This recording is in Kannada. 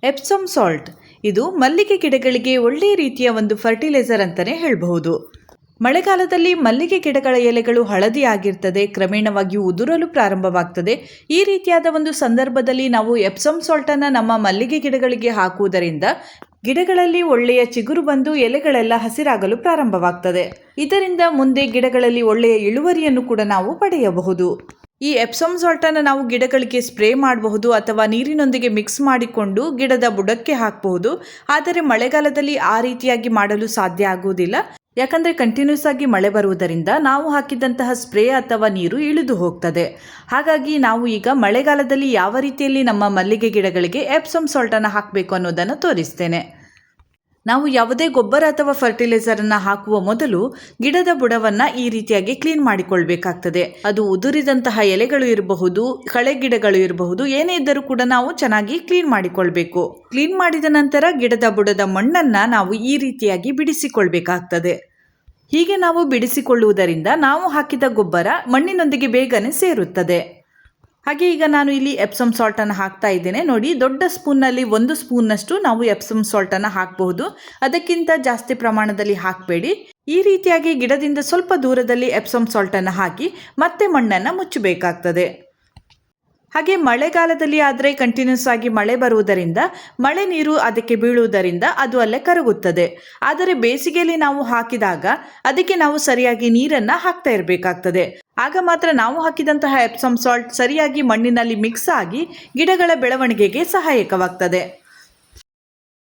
ಎಪ್ಸಮ್ ಸಾಲ್ಟ್ ಇದು ಮಲ್ಲಿಗೆ ಗಿಡಗಳಿಗೆ ಒಳ್ಳೆಯ ರೀತಿಯ ಒಂದು ಫರ್ಟಿಲೈಸರ್ ಅಂತಲೇ ಹೇಳಬಹುದು. ಮಳೆಗಾಲದಲ್ಲಿ ಮಲ್ಲಿಗೆ ಗಿಡಗಳ ಎಲೆಗಳು ಹಳದಿ ಆಗಿರ್ತದೆ, ಕ್ರಮೇಣವಾಗಿ ಉದುರಲು ಪ್ರಾರಂಭವಾಗ್ತದೆ. ಈ ರೀತಿಯಾದ ಒಂದು ಸಂದರ್ಭದಲ್ಲಿ ನಾವು ಎಪ್ಸಮ್ ಸಾಲ್ಟನ್ನು ನಮ್ಮ ಮಲ್ಲಿಗೆ ಗಿಡಗಳಿಗೆ ಹಾಕುವುದರಿಂದ ಗಿಡಗಳಲ್ಲಿ ಒಳ್ಳೆಯ ಚಿಗುರು ಬಂದು ಎಲೆಗಳೆಲ್ಲ ಹಸಿರಾಗಲು ಪ್ರಾರಂಭವಾಗ್ತದೆ. ಇದರಿಂದ ಮುಂದೆ ಗಿಡಗಳಲ್ಲಿ ಒಳ್ಳೆಯ ಇಳುವರಿಯನ್ನು ಕೂಡ ನಾವು ಪಡೆಯಬಹುದು. ಈ ಎಪ್ಸಮ್ ಸಾಲ್ಟನ್ನು ನಾವು ಗಿಡಗಳಿಗೆ ಸ್ಪ್ರೇ ಮಾಡಬಹುದು ಅಥವಾ ನೀರಿನೊಂದಿಗೆ ಮಿಕ್ಸ್ ಮಾಡಿಕೊಂಡು ಗಿಡದ ಬುಡಕ್ಕೆ ಹಾಕಬಹುದು. ಆದರೆ ಮಳೆಗಾಲದಲ್ಲಿ ಆ ರೀತಿಯಾಗಿ ಮಾಡಲು ಸಾಧ್ಯ ಆಗುವುದಿಲ್ಲ. ಯಾಕಂದರೆ ಕಂಟಿನ್ಯೂಸ್ ಆಗಿ ಮಳೆ ಬರುವುದರಿಂದ ನಾವು ಹಾಕಿದಂತಹ ಸ್ಪ್ರೇ ಅಥವಾ ನೀರು ಇಳಿದು ಹೋಗ್ತದೆ. ಹಾಗಾಗಿ ನಾವು ಈಗ ಮಳೆಗಾಲದಲ್ಲಿ ಯಾವ ರೀತಿಯಲ್ಲಿ ನಮ್ಮ ಮಲ್ಲಿಗೆ ಗಿಡಗಳಿಗೆ ಎಪ್ಸಮ್ ಸಾಲ್ಟನ್ನು ಹಾಕಬೇಕು ಅನ್ನೋದನ್ನು ತೋರಿಸ್ತೇನೆ. ನಾವು ಯಾವುದೇ ಗೊಬ್ಬರ ಅಥವಾ ಫರ್ಟಿಲೈಸರನ್ನು ಹಾಕುವ ಮೊದಲು ಗಿಡದ ಬುಡವನ್ನು ಈ ರೀತಿಯಾಗಿ ಕ್ಲೀನ್ ಮಾಡಿಕೊಳ್ಬೇಕಾಗ್ತದೆ. ಅದು ಉದುರಿದಂತಹ ಎಲೆಗಳು ಇರಬಹುದು, ಕಳೆ ಗಿಡಗಳು ಇರಬಹುದು, ಏನೇ ಇದ್ದರೂ ಕೂಡ ನಾವು ಚೆನ್ನಾಗಿ ಕ್ಲೀನ್ ಮಾಡಿಕೊಳ್ಬೇಕು. ಕ್ಲೀನ್ ಮಾಡಿದ ನಂತರ ಗಿಡದ ಬುಡದ ಮಣ್ಣನ್ನು ನಾವು ಈ ರೀತಿಯಾಗಿ ಬಿಡಿಸಿಕೊಳ್ಬೇಕಾಗ್ತದೆ. ಹೀಗೆ ನಾವು ಬಿಡಿಸಿಕೊಳ್ಳುವುದರಿಂದ ನಾವು ಹಾಕಿದ ಗೊಬ್ಬರ ಮಣ್ಣಿನೊಂದಿಗೆ ಬೇಗನೆ ಸೇರುತ್ತದೆ. ಹಾಗೆ ಈಗ ನಾನು ಇಲ್ಲಿ ಎಪ್ಸಮ್ ಸಾಲ್ಟನ್ನು ಹಾಕ್ತಾ ಇದ್ದೇನೆ. ನೋಡಿ, ದೊಡ್ಡ ಸ್ಪೂನ್ನಲ್ಲಿ 1 ಸ್ಪೂನ್ನಷ್ಟು ನಾವು ಎಪ್ಸಮ್ ಸಾಲ್ಟನ್ನು ಹಾಕಬಹುದು. ಅದಕ್ಕಿಂತ ಜಾಸ್ತಿ ಪ್ರಮಾಣದಲ್ಲಿ ಹಾಕಬೇಡಿ. ಈ ರೀತಿಯಾಗಿ ಗಿಡದಿಂದ ಸ್ವಲ್ಪ ದೂರದಲ್ಲಿ ಎಪ್ಸಮ್ ಸಾಲ್ಟನ್ನು ಹಾಕಿ ಮತ್ತೆ ಮಣ್ಣನ್ನು ಮುಚ್ಚಬೇಕಾಗ್ತದೆ. ಹಾಗೆ ಮಳೆಗಾಲದಲ್ಲಿ ಆದರೆ ಕಂಟಿನ್ಯೂಸ್ ಆಗಿ ಮಳೆ ಬರುವುದರಿಂದ ಮಳೆ ನೀರು ಅದಕ್ಕೆ ಬೀಳುವುದರಿಂದ ಅದು ಅಲ್ಲೇ ಕರಗುತ್ತದೆ. ಆದರೆ ಬೇಸಿಗೆಯಲ್ಲಿ ನಾವು ಹಾಕಿದಾಗ ಅದಕ್ಕೆ ನಾವು ಸರಿಯಾಗಿ ನೀರನ್ನು ಹಾಕ್ತಾ ಇರಬೇಕಾಗ್ತದೆ. ಆಗ ಮಾತ್ರ ನಾವು ಹಾಕಿದಂತಹ ಎಪ್ಸಮ್ ಸಾಲ್ಟ್ ಸರಿಯಾಗಿ ಮಣ್ಣಿನಲ್ಲಿ ಮಿಕ್ಸ್ ಆಗಿ ಗಿಡಗಳ ಬೆಳವಣಿಗೆಗೆ ಸಹಾಯಕವಾಗ್ತದೆ.